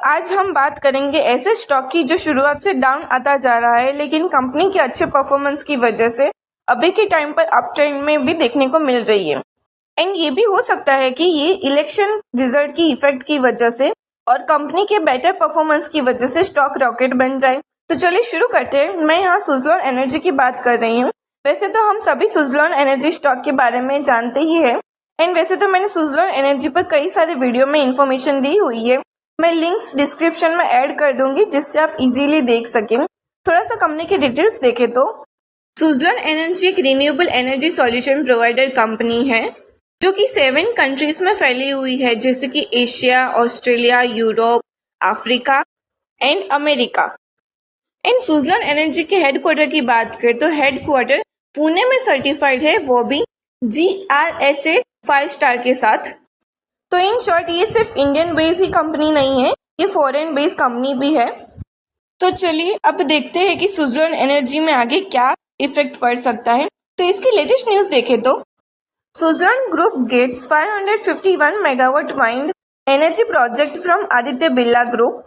आज हम बात करेंगे ऐसे स्टॉक की जो शुरुआत से डाउन आता जा रहा है, लेकिन कंपनी के अच्छे परफॉर्मेंस की वजह से अभी के टाइम पर अप ट्रेंड में भी देखने को मिल रही है। एंड ये भी हो सकता है कि ये इलेक्शन रिजल्ट की इफेक्ट की वजह से और कंपनी के बेटर परफॉर्मेंस की वजह से स्टॉक रॉकेट बन जाए। तो चलिए शुरू करते हैं। मैं यहाँ सुज़लोन एनर्जी की बात कर रही हूँ। वैसे तो हम सभी सुज़लोन एनर्जी स्टॉक के बारे में जानते ही है, एंड वैसे तो मैंने सुज़लोन एनर्जी पर कई सारे वीडियो में इंफॉर्मेशन दी हुई है। मैं लिंक्स डिस्क्रिप्शन में ऐड कर दूंगी जिससे आप इजीली देख सकें। थोड़ा सा कंपनी की डिटेल्स देखें तो सुज़लोन एनर्जी एक renewable energy solution provider company है जो कि 7 कंट्रीज में फैली हुई है, जैसे कि Asia, Australia, Europe, Africa and America. And Suzlon energy के हेडक्वार्टर की बात करें तो हेडक्वार्टर पुणे में सर्टिफाइड है, वो भी GRHA 5 स्टार के साथ। तो इन शॉर्ट ये सिर्फ इंडियन बेस्ड ही कंपनी नहीं है, ये फॉरेन बेस्ड कंपनी भी है। तो चलिए अब देखते हैं कि सुज़लोन एनर्जी में आगे क्या इफेक्ट पड़ सकता है। तो इसकी लेटेस्ट न्यूज़ देखें तो Suzlon group gets 551 megawatt wind energy project from Aditya Birla group.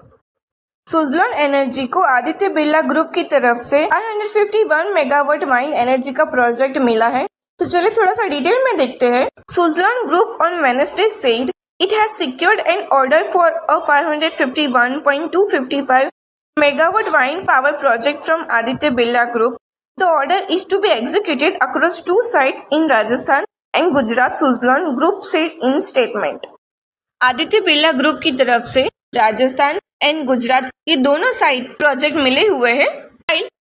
Suzlon energy को आदित्य बिरला ग्रुप की तरफ से 551 मेगावाट वाइंड एनर्जी का प्रोजेक्ट मिला है। तो चलिए थोड़ा सा डिटेल में देखते हैं। Suzlon group on Wednesday said it has secured an order for a 551.255 megawatt wind power project from Aditya Birla Group. The order is to be executed across 2 sites in Rajasthan and Gujarat, Suzzlon Group said in statement. Aditya Birla group की तरफ से Rajasthan and Gujarat ये दोनों site project मिले हुए हैं।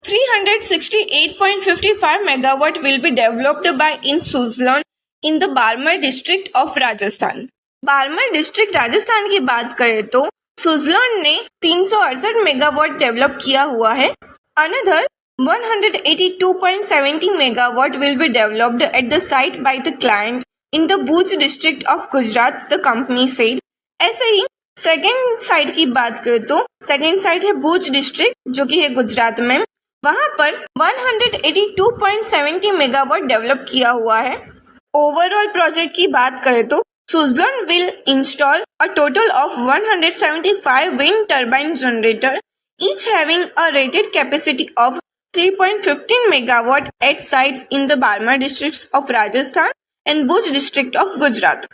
368.55 megawatt will be developed by in Suzzlon in the Barmer district of Rajasthan. Barmer district Rajasthan की बात करें तो सुज़लोन ने 368 मेगावाट डेवलप किया हुआ है। Another 182.70 megawatt will be developed at the site by the client in the Bhuj district of Gujarat, the company said. ऐसे ही second site की बात करें तो सेकेंड साइट है भुज डिस्ट्रिक्ट जो कि है गुजरात में। वहां पर 182.70 मेगावाट डेवलप किया हुआ है। ओवरऑल प्रोजेक्ट की बात करें तो Suzlon will install a total of 175 wind turbine generator, each having a rated capacity of 3.15 megawatt at sites in the Barmer district of Rajasthan and Bhuj district of Gujarat.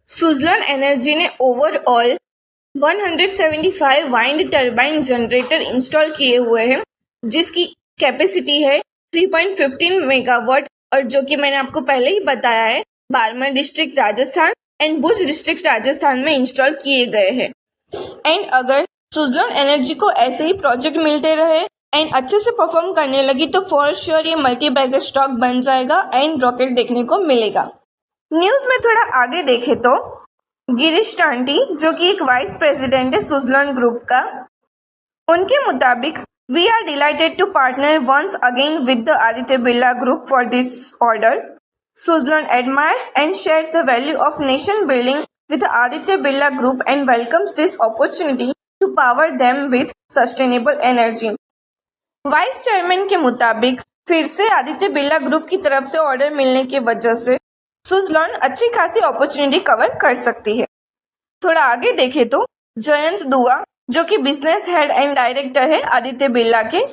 Suzlon energy ने overall 175 wind turbine generator install किए हुए हैं जिसकी capacity है 3.15 megawatt, और जो कि मैंने आपको पहले ही बताया है Barmer district Rajasthan and Bhuj district Rajasthan में इंस्टॉल किए गए हैं। एंड अगर सुज़लोन एनर्जी को ऐसे ही प्रोजेक्ट मिलते रहे एंड अच्छे से परफॉर्म करने लगी तो फॉर श्योर ये मल्टी बैगर स्टॉक बन जाएगा एंड रॉकेट देखने को मिलेगा। न्यूज़ में थोड़ा आगे देखें तो गिरीश टांटी जो कि एक वाइस प्रेसिडेंट है सुज़लोन ग्रुप का, उनके मुताबिक we are delighted to partner once again with the Aditya Birla group for this order. Suzlon admires and shares the value of nation building with the Aditya Birla Group and welcomes this opportunity to power them with sustainable energy. Vice chairman के मुताबिक फिर से Aditya Birla group की तरफ से order मिलने की वजह से सुज़लोन अच्छी खासी अपॉर्चुनिटी कवर कर सकती है। थोड़ा आगे देखें तो जयंत दुआ जो कि बिजनेस हेड एंड डायरेक्टर है आदित्य बिरला के,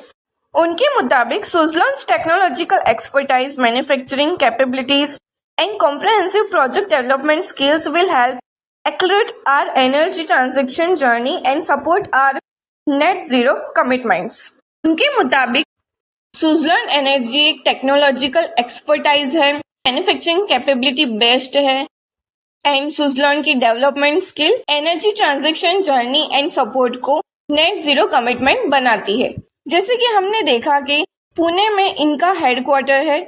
उनके मुताबिक Suzlon's technological expertise, manufacturing capabilities and comprehensive project development skills will help accelerate our energy transition journey and support our net zero commitments. उनके मुताबिक सुज़लोन एनर्जी एक टेक्नोलॉजिकल एक्सपर्टाइज है, मैन्युफैक्चरिंग कैपेबिलिटी बेस्ड है and Suzlon की development skill energy transition journey and support को net zero commitment बनाती है। जैसे कि हमने देखा कि पुणे में इनका हेडक्वार्टर है।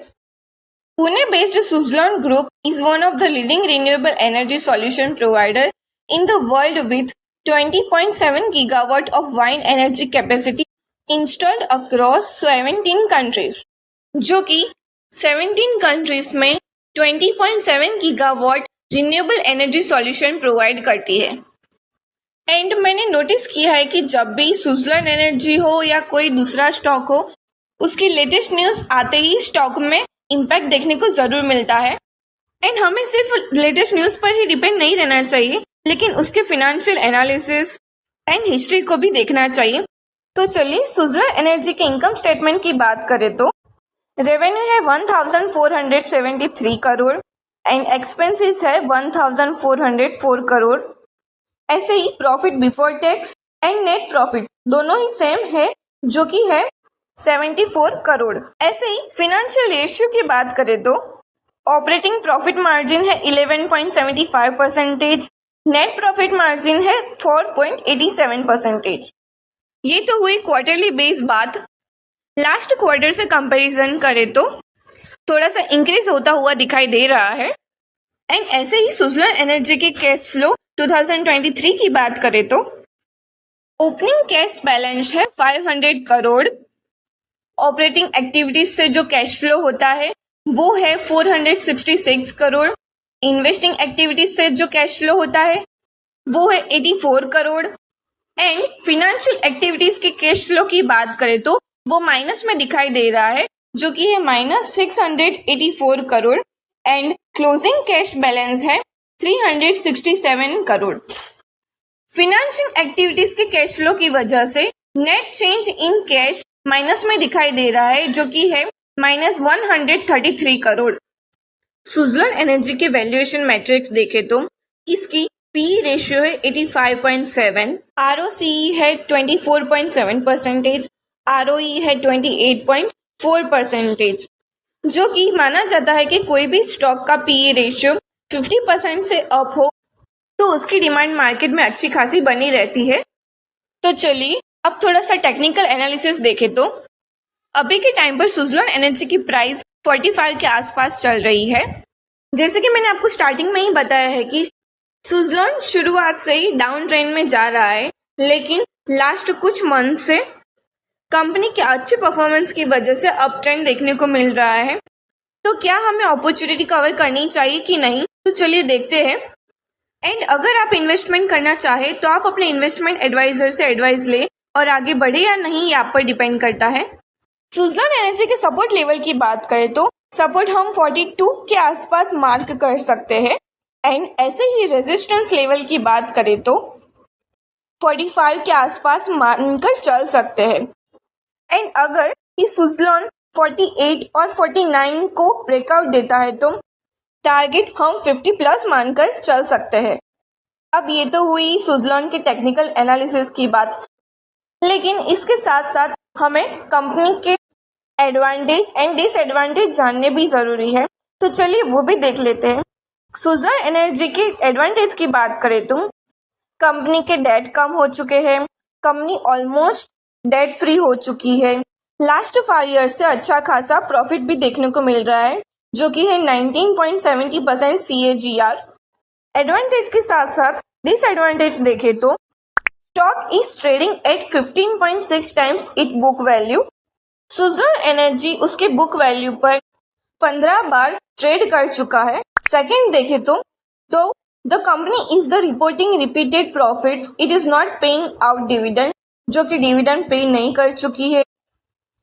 Pune based Suzlon group is one of the leading renewable energy solution provider in the world with 20.7 gigawatt of wind energy capacity installed across 17 countries, जो कि 17 कंट्रीज में 20.7 gigawatt renewable energy solution provide करती है। एंड मैंने notice किया है कि जब भी सुज़लोन एनर्जी हो या कोई दूसरा स्टॉक हो, उसकी लेटेस्ट न्यूज़ आते ही स्टॉक में इम्पैक्ट देखने को ज़रूर मिलता है। एंड हमें सिर्फ लेटेस्ट न्यूज़ पर ही डिपेंड नहीं रहना चाहिए, लेकिन उसके फिनेंशियल एनालिसिस, एंड हिस्ट्री को भी देखना चाहिए। तो चलिए सुजलॉन एनर्जी के इनकम स्टेटमेंट की बात करें तो रेवेन्यू है 1473 करोड़ एंड एक्सपेंसेस है 1404 करोड़। ऐसे ही profit before tax and net profit दोनों ही सेम है जो कि है 74 करोड़। ऐसे ही फाइनेंशियल रेशियो की बात करें तो ऑपरेटिंग प्रॉफिट मार्जिन है 11.75%, नेट प्रॉफिट मार्जिन है 4.87%। ये तो हुई क्वार्टरली बेस बात। लास्ट क्वार्टर से कंपैरिजन करें तो थोड़ा सा इंक्रीज होता हुआ दिखाई दे रहा है। एंड ऐसे ही सुजलॉन एनर्जी के कैश फ्लो 2023 की बात करें तो ओपनिंग कैश बैलेंस है 500 करोड़। ऑपरेटिंग एक्टिविटीज से जो कैश फ्लो होता है वो है 466 करोड़। इन्वेस्टिंग एक्टिविटीज से जो कैश फ्लो होता है वो है 84 करोड़। एंड फिनेंशियल एक्टिविटीज के कैश फ्लो की बात करें तो वो माइनस में दिखाई दे रहा है जो कि है -684 crore and closing cash balance है 367 करोड़। फिनेंशियल एक्टिविटीज के कैश फ्लो की वजह से net change in cash minus में दिखाई दे रहा है जो कि है -133 करोड़। सुजलॉन एनर्जी के वैल्यूएशन मैट्रिक्स देखें तो इसकी पी रेशियो है 85.7, ROCE है 24.7%, ROE है 28.4%। जो कि माना जाता है कि कोई भी स्टॉक का पी रेशियो 50% से अप हो तो उसकी डिमांड मार्केट में अच्छी खासी बनी रहती है। तो चलिए अब थोड़ा सा टेक्निकल एनालिसिस देखें तो अभी के टाइम पर सुजलॉन एनर्जी की प्राइस 45 के आसपास चल रही है। जैसे कि मैंने आपको स्टार्टिंग में ही बताया है कि सुजलॉन शुरुआत से ही डाउन ट्रेंड में जा रहा है, लेकिन लास्ट कुछ मंथ से कंपनी के अच्छे परफॉर्मेंस की वजह से अप ट्रेंड देखने को मिल रहा है। तो क्या हमें अपॉर्चुनिटी कवर करनी चाहिए कि नहीं, तो चलिए देखते हैं। एंड अगर आप इन्वेस्टमेंट करना चाहे तो आप अपने इन्वेस्टमेंट एडवाइजर से एडवाइस ले और आगे बढ़े या नहीं ये आप पर डिपेंड करता है। सुजलॉन एनर्जी के सपोर्ट लेवल की बात करें तो सपोर्ट हम 42 के आसपास मार्क कर सकते हैं एंड ऐसे ही रेजिस्टेंस लेवल की बात करें तो 45 के आसपास मानकर चल सकते हैं। एंड अगर इस सुजलॉन 48 और 49 को ब्रेकआउट देता है तो टारगेट हम 50 प्लस मानकर चल सकते हैं। अब ये तो हुई सुजलॉन के टेक्निकल एनालिसिस की बात, लेकिन इसके साथ साथ हमें कंपनी के एडवांटेज एंड डिसएडवांटेज जानने भी ज़रूरी है। तो चलिए वो भी देख लेते हैं। सुजलॉन एनर्जी के एडवांटेज की बात करें तो कंपनी के डेट कम हो चुके हैं, कंपनी ऑलमोस्ट डेट फ्री हो चुकी है। लास्ट 5 ईयर से अच्छा खासा प्रॉफिट भी देखने को मिल रहा है जो कि है 19.70% CAGR। एडवांटेज के साथ साथ डिसएडवांटेज देखें तो stock is trading at 15.6 times it book value. Suzlon energy उसके बुक वैल्यू पर 15 बार ट्रेड कर चुका है। सेकंड देखें तो the company is the reporting repeated profits, it is not paying out dividend, जो कि डिविडेंड पे नहीं कर चुकी है।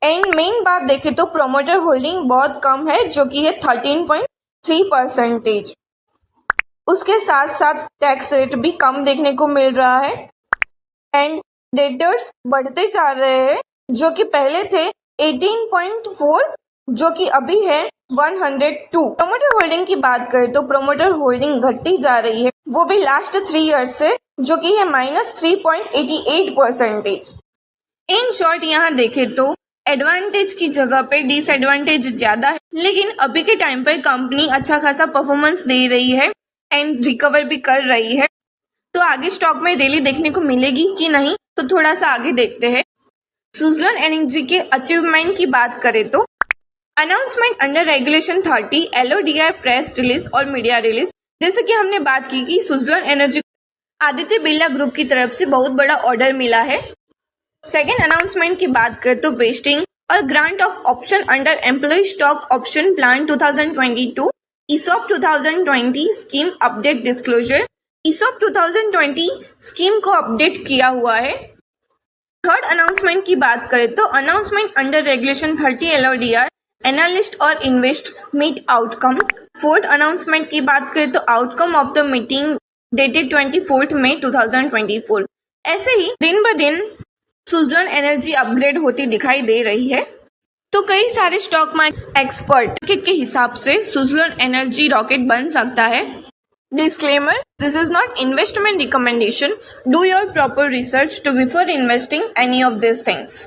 एंड मेन बात देखें तो प्रोमोटर होल्डिंग बहुत कम है जो कि है 13.3%। उसके साथ साथ टैक्स रेट भी कम देखने को मिल रहा है एंड डेटर्स बढ़ते जा रहे हैं जो कि पहले थे 18.4 जो कि अभी है 102। प्रोमोटर होल्डिंग की बात करें तो प्रोमोटर होल्डिंग घटती जा रही है, वो भी लास्ट 3 ईयर्स से, जो कि है -3.88%। इन शॉर्ट यहाँ देखें तो एडवांटेज की जगह पे डिसएडवांटेज ज़्यादा है, लेकिन अभी के टाइम पर कंपनी अच्छा खासा परफॉर्मेंस दे रही है एंड रिकवर भी कर रही है। तो आगे स्टॉक में रैली देखने को मिलेगी कि नहीं, तो थोड़ा सा आगे देखते हैं। सुजलॉन एनर्जी के अचीवमेंट की बात करें तो announcement under regulation 30, LODR, press release और मीडिया रिलीज। जैसे कि हमने बात की कि सुजलॉन एनर्जी आदित्य बिरला ग्रुप की तरफ से बहुत बड़ा ऑर्डर मिला है। सेकेंड अनाउंसमेंट की बात करें तो वेस्टिंग और grant of option under employ stock option plan 2022, ESOP 2020 scheme update disclosure. ESOP 2020 scheme को अपडेट किया हुआ है। थर्ड अनाउंसमेंट की बात करें तो announcement under regulation 30 LODR, analyst और invest meet outcome. Fourth announcement की बात करें तो outcome of the meeting dated 24 May 2024। ऐसे ही दिन ब दिन सुजलॉन एनर्जी अपग्रेड होती दिखाई दे रही है। तो कई सारे स्टॉक मार्केट एक्सपर्ट के हिसाब से सुजलॉन एनर्जी रॉकेट बन सकता है। Disclaimer: This is not investment recommendation. Do your proper research to before investing any of these things.